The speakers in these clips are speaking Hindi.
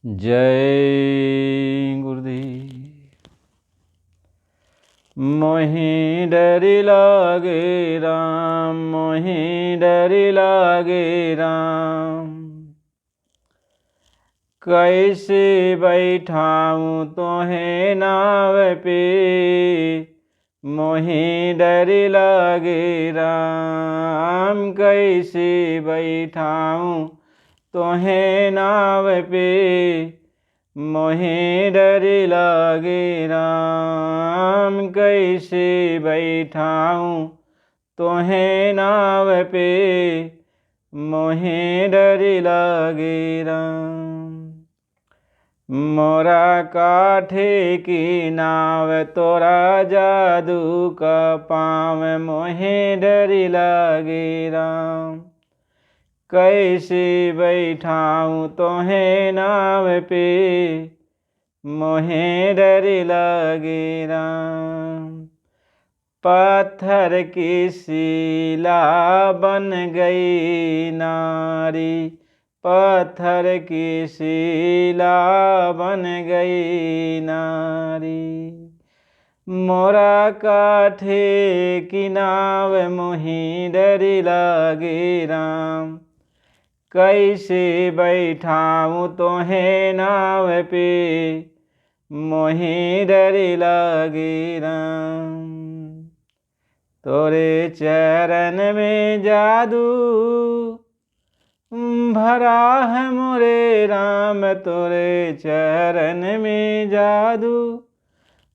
जय गुरुदेव। मोहि डरि लागे राम, मोहि डरि लागे राम। कैसे बैठाऊँ तोहे नाव पे, मोहि डरि लागे राम। कैसे बैठाऊँ तोहे नाव पे, मोहि डरि लागे राम। कैसे बैठाऊँ तोहे नाव पे, मोहि डरि लागे राम। मोरा काठे की नाव, तोरा जादू का पाँव, मोहि डरि लागे राम। कैसे बैठाऊँ तोहे नाव पे, मोहि डरि लागे राम। पत्थर की शिला बन गई नारी, पत्थर की शिला बन गई नारी। मोरा काठे की नाव, मोहि डरि लागे राम। कैसे बैठाऊँ तोहे नाव पे, मोहि डरि लागे राम। तोरे चरण में जादू भरा है मोरे राम, तोरे चरण में जादू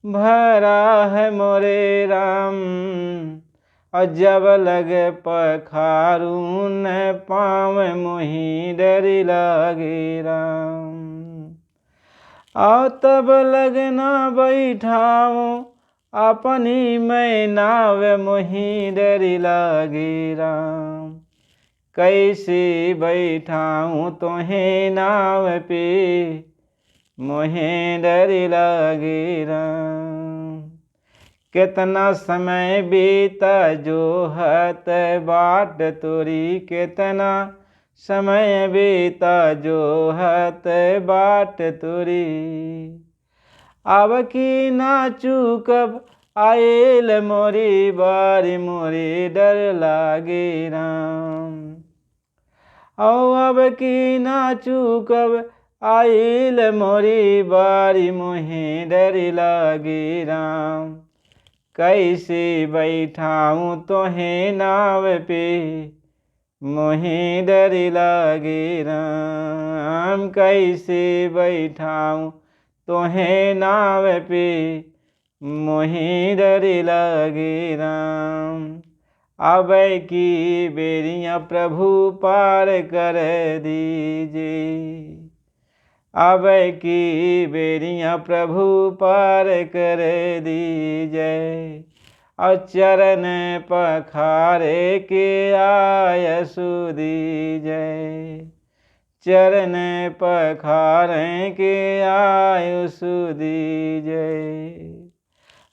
भरा है मोरे राम। और जब लग पखारू न पाँव, मोहि डरि लागे राम। और तब लगना बैठाऊँ अपनी मैं नाव, मोहि डरि लागे राम। कैसे बैठाऊँ तोहे नाव पे, मोहि डरि लागे राम। कितना समय बीता जोहत बाट तोरी, कितना समय बीता जोहत बाट तोरी। अब की ना चूकब आयल मोरी बारी, मोरी डर लागे राम। औ अब की ना चूकब आयल मोरी बारी, मोहि डरि लागे राम। कैसे बैठाऊँ तोहे नाव पे, मोहि डरि लागे राम। कैसे बैठाऊँ तोहे नाव पे, मोहि डरि लागे राम। अब की बेरियाँ प्रभु पार कर दीजिए, अब की बेरियाँ प्रभु पार कर दीजिए। और चरण पखारे के आयसु दीजिए, चरण पखारे के आयुषु दीजिए।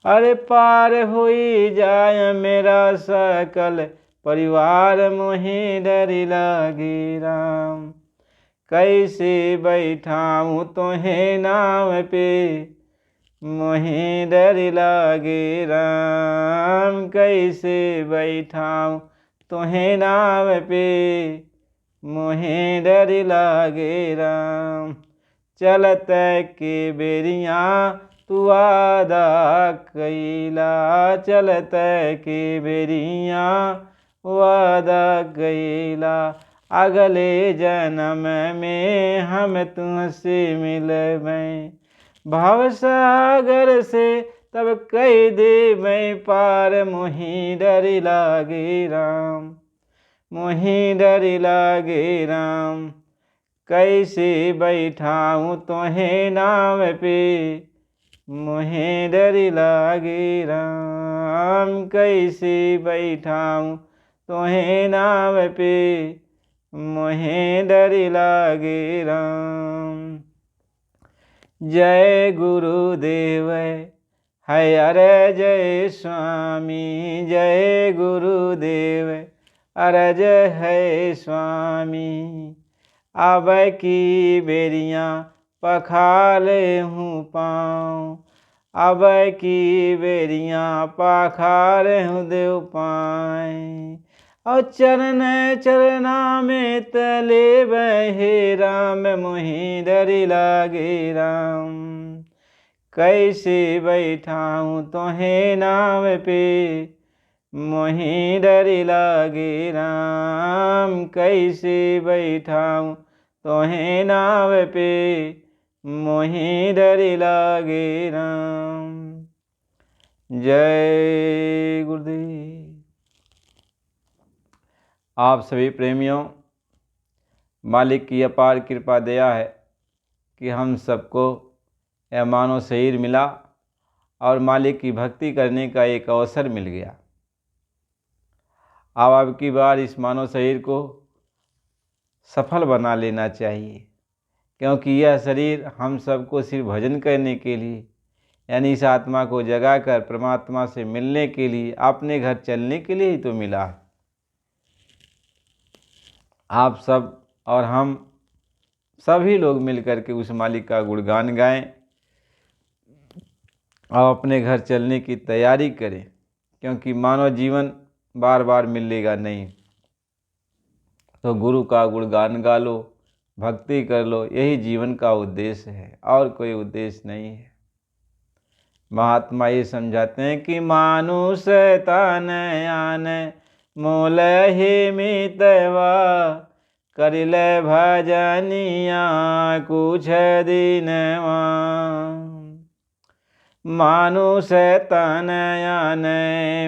अरे पार हुई जाय मेरा सकल परिवार, मोहि डरि लागे राम। कैसे बैठाऊँ तोहे नाव पे, मोहि डरि लागे राम। कैसे बैठाऊँ तोहे नाव पे, मोहि डरि लागे राम। चलत के बेरियाँ तू वादा कैला, चलत के बेरियाँ वादा कैला। अगले जन्म में हम तुमसे मिलबै, भवसागर से तब कह दे मैं पार, मोहि डरि लागे राम, मोहि डरि लागे राम। कैसे बैठाऊँ तोहे नाव पे, मोहि डरि लागे राम। कैसे बैठाऊँ तोहे नाव पे, मोहि डरि लागे राम। जय गुरुदेव है, अरे जय स्वामी, जय गुरुदेव अरज है स्वामी। अब की बेरियाँ पखाले हूँ पाँव, अब की बेरियाँ पखारे हूँ देव पाएँ। और चरण चरना में तले बहे राम, मोहि डरि लागे राम। कैसे बैठाऊँ तोहे नाव पे, मोहि डरि लागे राम। कैसे बैठाऊँ तोहे नाव पे, मोहि डरि लागे राम। जय गुरुदेव। आप सभी प्रेमियों, मालिक की अपार कृपा दया है कि हम सबको यह मानव शरीर मिला और मालिक की भक्ति करने का एक अवसर मिल गया। अब की बार इस मानव शरीर को सफल बना लेना चाहिए, क्योंकि यह शरीर हम सबको सिर्फ भजन करने के लिए, यानी इस आत्मा को जगाकर परमात्मा से मिलने के लिए, अपने घर चलने के लिए ही तो मिला है। आप सब और हम सभी लोग मिलकर के उस मालिक का गुणगान गाएं और अपने घर चलने की तैयारी करें, क्योंकि मानव जीवन बार बार मिलेगा नहीं। तो गुरु का गुणगान गा लो, भक्ति कर लो, यही जीवन का उद्देश्य है, और कोई उद्देश्य नहीं है। महात्मा ये समझाते हैं कि मानुष तन आन मोल ही मितवा, करिल भजनिया कुछ दिनवा। मानुष तन आन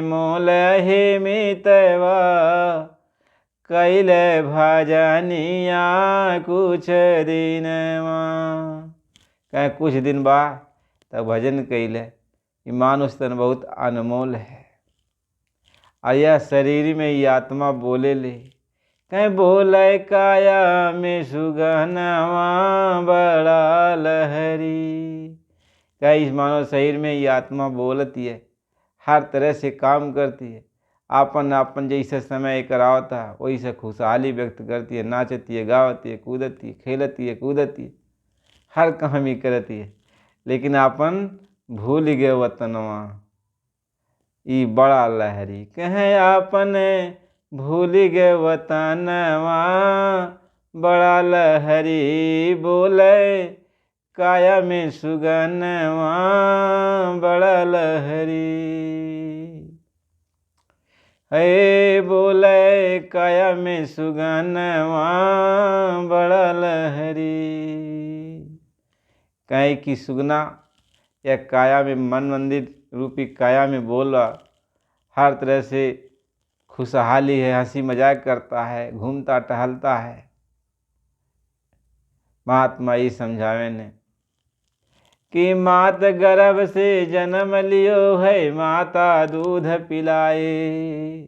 मोल ही मितवा, कैले भजनिया कुछ दिनवा। कहें कुछ दिन बाद तब भजन कैले। ये मानुष तन बहुत अनमोल है, और यह शरीर में ये आत्मा बोले ले। कहीं बोले काया में सुगनवा बड़ा लहरी। कहीं इस मानव शरीर में ये आत्मा बोलती है, हर तरह से काम करती है, आपन आपन जैसे समय करावता वही से खुशहाली व्यक्त करती है, नाचती है, गावती है, कूदती है, खेलती है, कूदती है, हर काम ही करती है। लेकिन आपन भूल गए वतनवा ई बड़ा लहरी। कहें आपन भूल गए वतनवा बड़ा लहरी, बोले काया में सुगनवा बड़ा लहरी। हे बोले काया में सुगनवा बड़ा लहरी। कहीं की सुगना या काया में मन मंदिर रूपी काया में बोला, हर तरह से खुशहाली है, हंसी मजाक करता है, घूमता टहलता है। महात्मा ये समझावे ने कि मात गर्भ से जन्म लियो है, माता दूध पिलाए।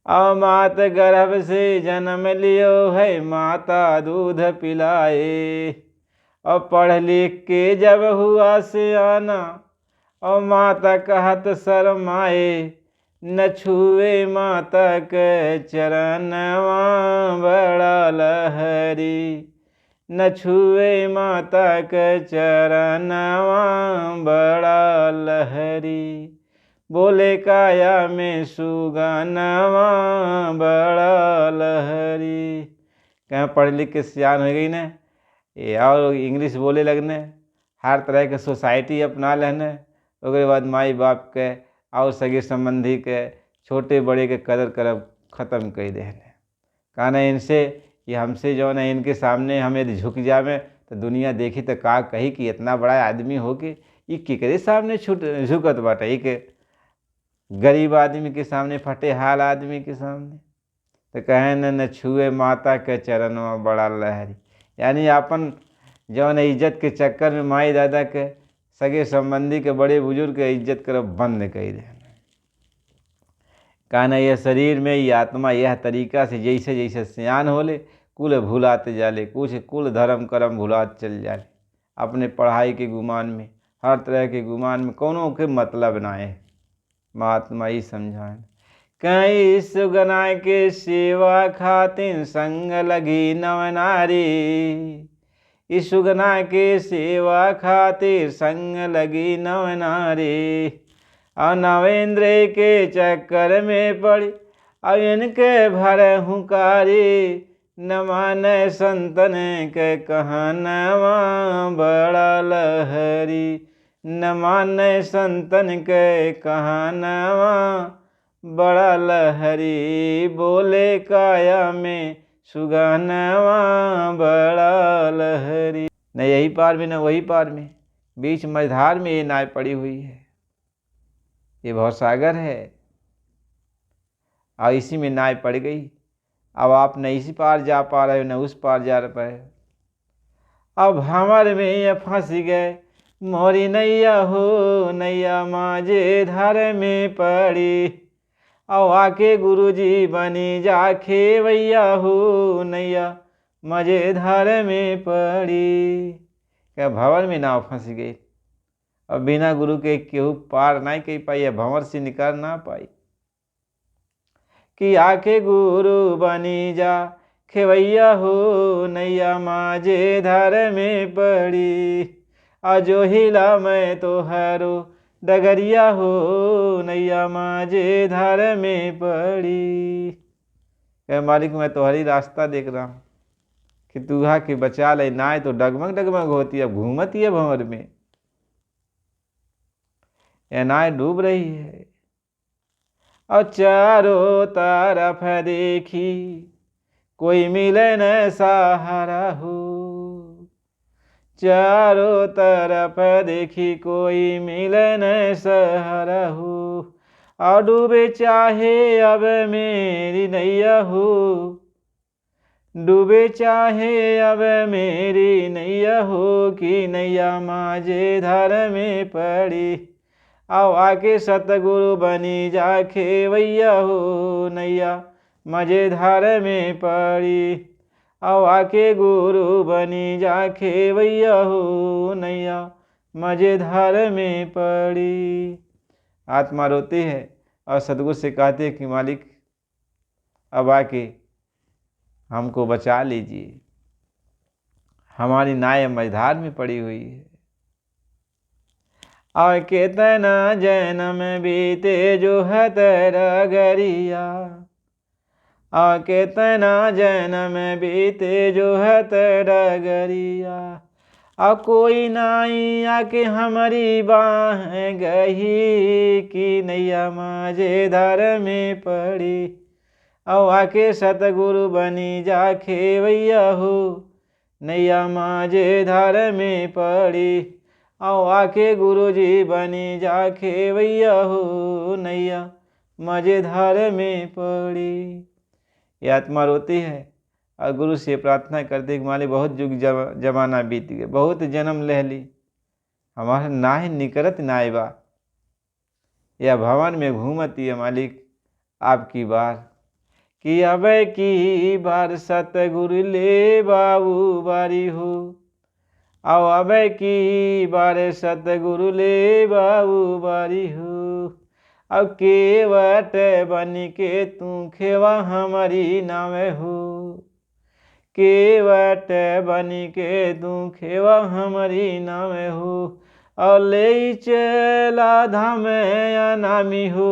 और मात गर्भ से जन्म लियो है, माता दूध पिलाए। और पढ़ लिख के जब हुआ सियाना, और माता कहत शरमाए, न छुए माता के चरणवा बड़ा लहरी। न छुए माता के चरणवा बड़ा लहरी, बोले काया में सुगनवा बड़ा लहरी। कहीं पढ़ लिख के सियान हो गई ने, ये और इंग्लिश बोले लगने, हर तरह के सोसाइटी अपना लेने, उसके बाद माई बाप के और सगे संबंधी के छोटे बड़े के कदर करब ख़त्म कर देने। कहना इनसे ये हमसे जो है इनके सामने हम यदि झुक जावे तो दुनिया देखी तो का कही कि इतना बड़ा आदमी हो के ये केकरे सामने झुकत बाटे, एक गरीब आदमी के सामने, फटे हाल आदमी के सामने। तो कहे न छुए माता के चरणवा बड़ा लहरी, यानी अपन जौन इज्जत के चक्कर में माई दादा के सगे संबंधी के बड़े बुजुर्ग के इज्जत करब बंद कर दे। कहना यह शरीर में ये आत्मा यह तरीका से जैसे जैसे सियान होले कुल भूलाते जाले, कुछ कुल धर्म कर्म भूलाते चल जाले। अपने पढ़ाई के गुमान में, हर तरह के गुमान में कोनो के मतलब ना है। महात्मा ही समझाएं। कई सुगना के सेवा खातिर संग लगी नव नारी। इस सुगना के सेवा खातिर संग लगी नव नारी। और नवेंद्र के चक्कर में पड़ी और इनके भर हुकारी। न माने संतन के कहनवा बड़ा लहरी। न माने संतन के कहनवा बड़ा लहरी। बोले काया में सुगनवा बड़ा लहरी। न यही पार में न वही पार में, बीच मझधार में ये नाव पड़ी हुई है। ये भवसागर है और इसी में नाव पड़ गई। अब आप न इसी पार जा पा रहे हो न उस पार जा पाए। अब हमर में ये फंस गए मोरी नैया हो। नैया माझे धार में पड़ी। और आके गुरुजी बनी जा खेवैया हो। नैया मजे धार में पड़ी। क्या भंवर में नाव फंस गई। और बिना गुरु के केहू पार नहीं कर पाई, भंवर से निकल ना पाई। कि आके गुरु बनी जा खेवैया हो। नैया माझे धार में पड़ी। अजो हिला मैं तो हरो डगरिया हो। नैया माझे धार में पड़ी। मालिक मैं तुम्हारी रास्ता देख रहा हूँ कि तू के बचा ले। नाय तो डगमग डगमग होती है, घूमती है भंवर में। यह नाय डूब रही है। और चारों तरफ देखी कोई मिले न सहारा हो। चारों तरफ देखी कोई मिले न सहारा हो। और डूबे चाहे अब मेरी नैया हो। डूबे चाहे अब मेरी नैया हो। कि नैया माझे धार में पड़ी। आओ आके सतगुरु बनी जा खेवैया हो। नैया मजे धार में पड़ी। आओ आके गुरु बनी जा खेवैया हो। नैया मजे धार में पड़ी। आत्मा रोती है और सतगुरु से कहते हैं कि मालिक अब आके हमको बचा लीजिए, हमारी नाय मझधार में पड़ी हुई है। और कितना जन्म बीते जो है तेरा गरिया। और कितना जन्म बीते जो है तेरा गरिया। और कोई नाई आके हमारी बाह गही। कि नैया माझे धार में पड़ी। और आके सतगुरु बनी जा खेवैया हो। नैया माझे धार में पड़ी। और आके गुरुजी बनी जा खेवैया हो। नैया मजे धार में पड़ी। ये आत्मा रोती है और गुरु से प्रार्थना करते कि मालिक बहुत युग जमाना बीत गए, बहुत जन्म ले ली, हमारा नाय निकरत नायबा। यह भवन में घूमती है मालिक आपकी बार। कि अब की बार सतगुरु ले बाबू बारी हो। आओ अब की बार सतगुरु ले बाबू बारी हो। अब केवट बन के तू खेवा हमारी नाम हो। केवट बन के तू खेवा हमारी नाम हो। और ले चला धाम अनामी हो।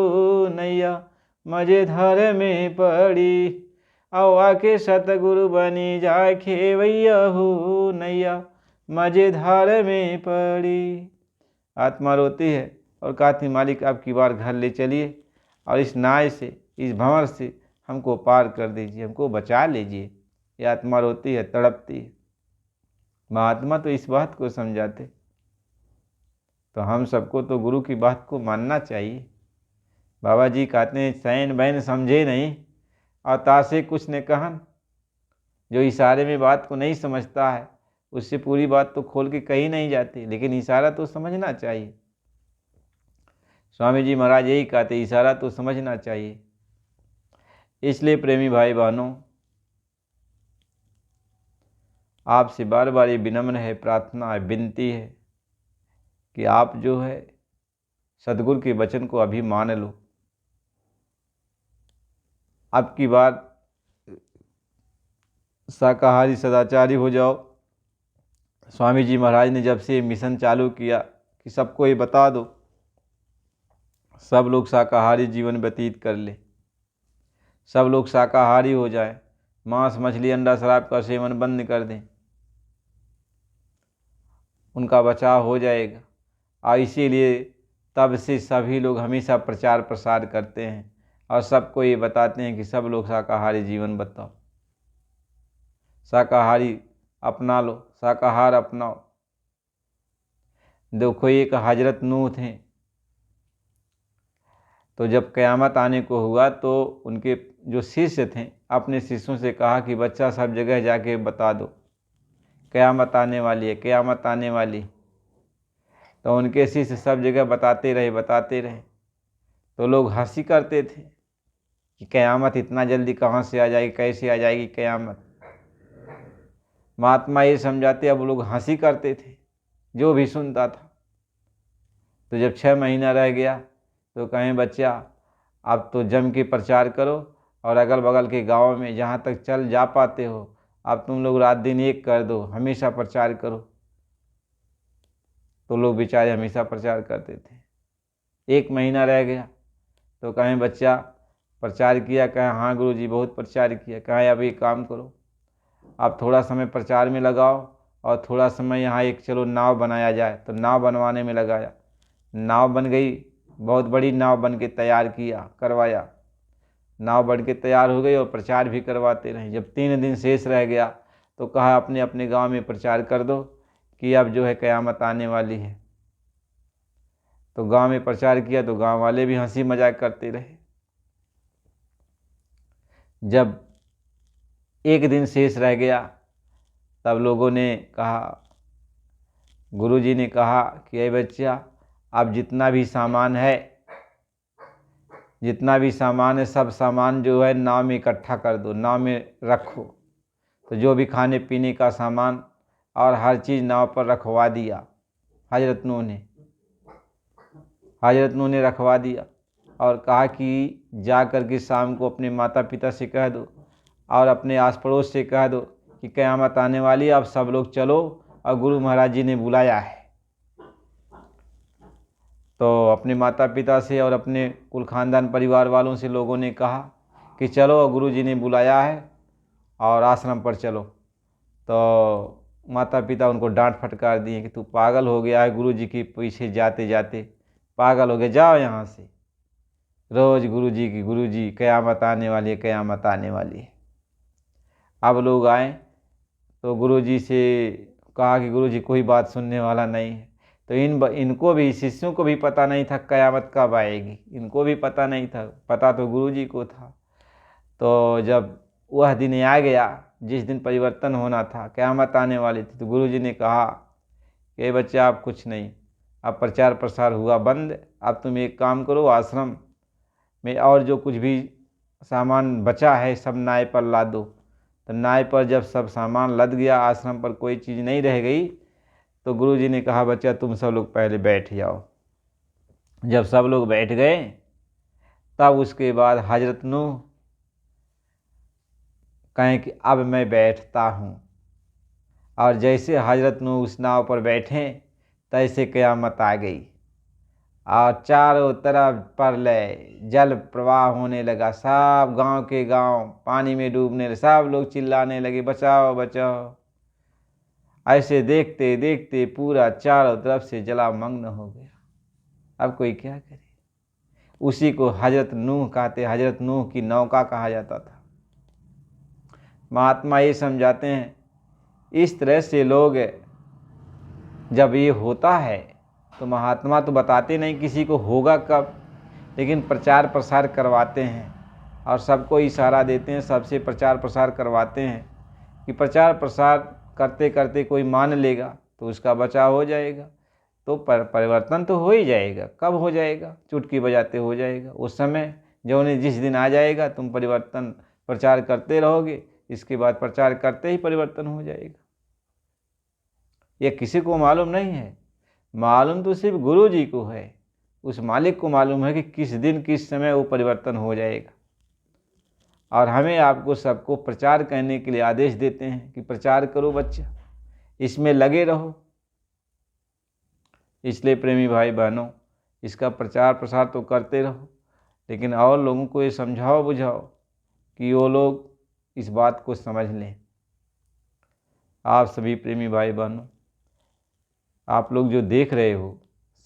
नैया मजे धार में पड़ी। आओ आके सतगुरु बनी जा खेवैया हो। नैया मजे धार में पड़ी। आत्मा रोती है और कहती मालिक आपकी बार घर ले चलिए और इस नाय से, इस भंवर से हमको पार कर दीजिए, हमको बचा लीजिए। ये आत्मा रोती है, तड़पती है। महात्मा तो इस बात को समझाते, तो हम सबको तो गुरु की बात को मानना चाहिए। बाबा जी कहते हैं सैन बैन समझे नहीं और तासे कुछ ने कहन। जो इशारे में बात को नहीं समझता है उससे पूरी बात तो खोल के कही नहीं जाती, लेकिन इशारा तो समझना चाहिए। स्वामी जी महाराज यही कहते, इशारा तो समझना चाहिए। इसलिए प्रेमी भाई बहनों, आपसे बार बार ये विनम्र है, प्रार्थना है, विनती है कि आप जो है सदगुरु के वचन को अभी मान लो। अब की बार शाकाहारी सदाचारी हो जाओ। स्वामी जी महाराज ने जब से मिशन चालू किया कि सबको ये बता दो, सब लोग शाकाहारी जीवन व्यतीत कर ले, सब लोग शाकाहारी हो जाए, मांस मछली अंडा शराब का सेवन बंद कर दें, उनका बचाव हो जाएगा। और इसीलिए तब से सभी लोग हमेशा प्रचार प्रसार करते हैं और सबको ये बताते हैं कि सब लोग शाकाहारी जीवन बताओ, शाकाहारी अपना लो, शाकाहार अपनाओ। देखो एक हजरत नूह थे, तो जब क़यामत आने को हुआ तो उनके जो शिष्य थे अपने शिष्यों से कहा कि बच्चा सब जगह जाके बता दो क़यामत आने वाली है, क़यामत आने वाली। तो उनके शिष्य सब जगह बताते रहे। तो लोग हंसी करते थे कि क़यामत इतना जल्दी कहाँ से आ जाएगी, कैसे आ जाएगी क़यामत। महात्मा ये समझाते, अब लोग हंसी करते थे जो भी सुनता था। तो जब 6 महीना रह गया तो कहें बच्चा अब तो जम के प्रचार करो और अगल बगल के गाँव में जहाँ तक चल जा पाते हो अब तुम लोग रात दिन एक कर दो, हमेशा प्रचार करो। तो लोग बेचारे हमेशा प्रचार करते थे। 1 महीना रह गया तो कहें बच्चा प्रचार किया, कहें हाँ गुरुजी बहुत प्रचार किया। कहें अब एक काम करो, अब थोड़ा समय प्रचार में लगाओ और थोड़ा समय यहाँ एक चलो नाव बनाया जाए। तो नाव बनवाने में लगाया, नाव बन गई, बहुत बड़ी नाव बन के तैयार करवाया। नाव बन के तैयार हो गई और प्रचार भी करवाते रहे। जब 3 दिन शेष रह गया तो कहा अपने अपने गांव में प्रचार कर दो कि अब जो है क़यामत आने वाली है। तो गांव में प्रचार किया तो गांव वाले भी हंसी मजाक करते रहे। जब 1 दिन शेष रह गया तब लोगों ने कहा, गुरुजी ने कहा कि अरे बच्चा अब जितना भी सामान है सब सामान जो है नाव में इकट्ठा कर दो, नाव में रखो। तो जो भी खाने पीने का सामान और हर चीज़ नाव पर रखवा दिया। हजरत नूह ने रखवा दिया और कहा कि जा कर के शाम को अपने माता पिता से कह दो और अपने आस पड़ोस से कह दो कि क़यामत आने वाली है, अब सब लोग चलो और गुरु महाराज जी ने बुलाया है। तो अपने माता पिता से और अपने कुल खानदान परिवार वालों से लोगों ने कहा कि चलो गुरु जी ने बुलाया है और आश्रम पर चलो। तो माता पिता उनको डांट फटकार दिए कि तू पागल हो गया है, गुरु जी के पीछे जाते जाते पागल हो गए, जाओ यहाँ से। रोज़ गुरु जी क़यामत आने वाली है, क़यामत आने वाली है। अब लोग आए तो गुरु जी से कहा कि गुरु जी कोई बात सुनने वाला नहीं है। तो इनको भी, शिष्यों को भी पता नहीं था क़यामत कब आएगी, इनको भी पता नहीं था, पता तो गुरु जी को था। तो जब वह दिन आ गया जिस दिन परिवर्तन होना था, क़यामत आने वाली थी, तो गुरु जी ने कहा कि बच्चा आप कुछ नहीं, अब प्रचार प्रसार हुआ बंद, अब तुम एक काम करो, आश्रम में और जो कुछ भी सामान बचा है सब नाव पर लाद दो। तो नाव पर जब सब सामान लद गया, आश्रम पर कोई चीज़ नहीं रह गई, तो गुरु जी ने कहा बच्चा तुम सब लोग पहले बैठ जाओ। जब सब लोग बैठ गए तब उसके बाद हजरत नूह कहें कि अब मैं बैठता हूँ। और जैसे हजरत नूह उस नाव पर बैठे तैसे क़यामत आ गई और चारों तरफ प्रलय, जल प्रवाह होने लगा। सब गांव के गांव पानी में डूबने लगे, सब लोग चिल्लाने लगे बचाओ बचाओ। ऐसे देखते देखते पूरा चारों तरफ से जलामग्न हो गया। अब कोई क्या करे। उसी को हजरत नूह कहते, हजरत नूह की नौका कहा जाता था। महात्मा ये समझाते हैं इस तरह से लोग जब ये होता है तो महात्मा तो बताते नहीं किसी को होगा कब, लेकिन प्रचार प्रसार करवाते हैं और सबको इशारा देते हैं, सबसे प्रचार प्रसार करवाते हैं कि प्रचार प्रसार करते करते कोई मान लेगा तो उसका बचाव हो जाएगा। तो परिवर्तन तो हो ही जाएगा। कब हो जाएगा? चुटकी बजाते हो जाएगा। उस समय जो उन्हें जिस दिन आ जाएगा तुम परिवर्तन प्रचार करते रहोगे, इसके बाद प्रचार करते ही परिवर्तन हो जाएगा। ये किसी को मालूम नहीं है, मालूम तो सिर्फ गुरु जी को है। उस मालिक को मालूम है कि किस दिन किस समय वो परिवर्तन हो जाएगा। और हमें आपको सबको प्रचार करने के लिए आदेश देते हैं कि प्रचार करो बच्चा, इसमें लगे रहो। इसलिए प्रेमी भाई बहनों, इसका प्रचार प्रसार तो करते रहो, लेकिन और लोगों को ये समझाओ बुझाओ कि वो लोग इस बात को समझ लें। आप सभी प्रेमी भाई बहनों, आप लोग जो देख रहे हो,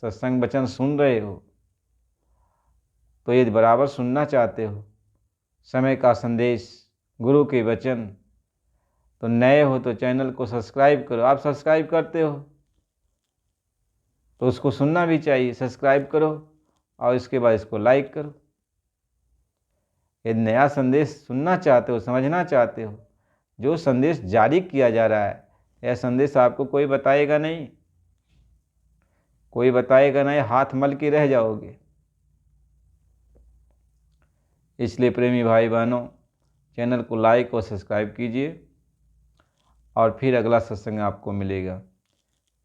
सत्संग वचन सुन रहे हो, तो ये बराबर सुनना चाहते हो समय का संदेश, गुरु के वचन, तो नए हो तो चैनल को सब्सक्राइब करो। आप सब्सक्राइब करते हो तो उसको सुनना भी चाहिए, सब्सक्राइब करो और इसके बाद इसको लाइक करो। यदि नया संदेश सुनना चाहते हो, समझना चाहते हो, जो संदेश जारी किया जा रहा है, यह संदेश आपको कोई बताएगा नहीं, कोई बताएगा नहीं, हाथ मल के रह जाओगे। इसलिए प्रेमी भाई बहनों, चैनल को लाइक और सब्सक्राइब कीजिए और फिर अगला सत्संग आपको मिलेगा।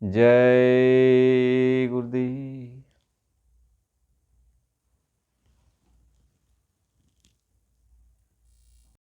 जय गुरुदेव।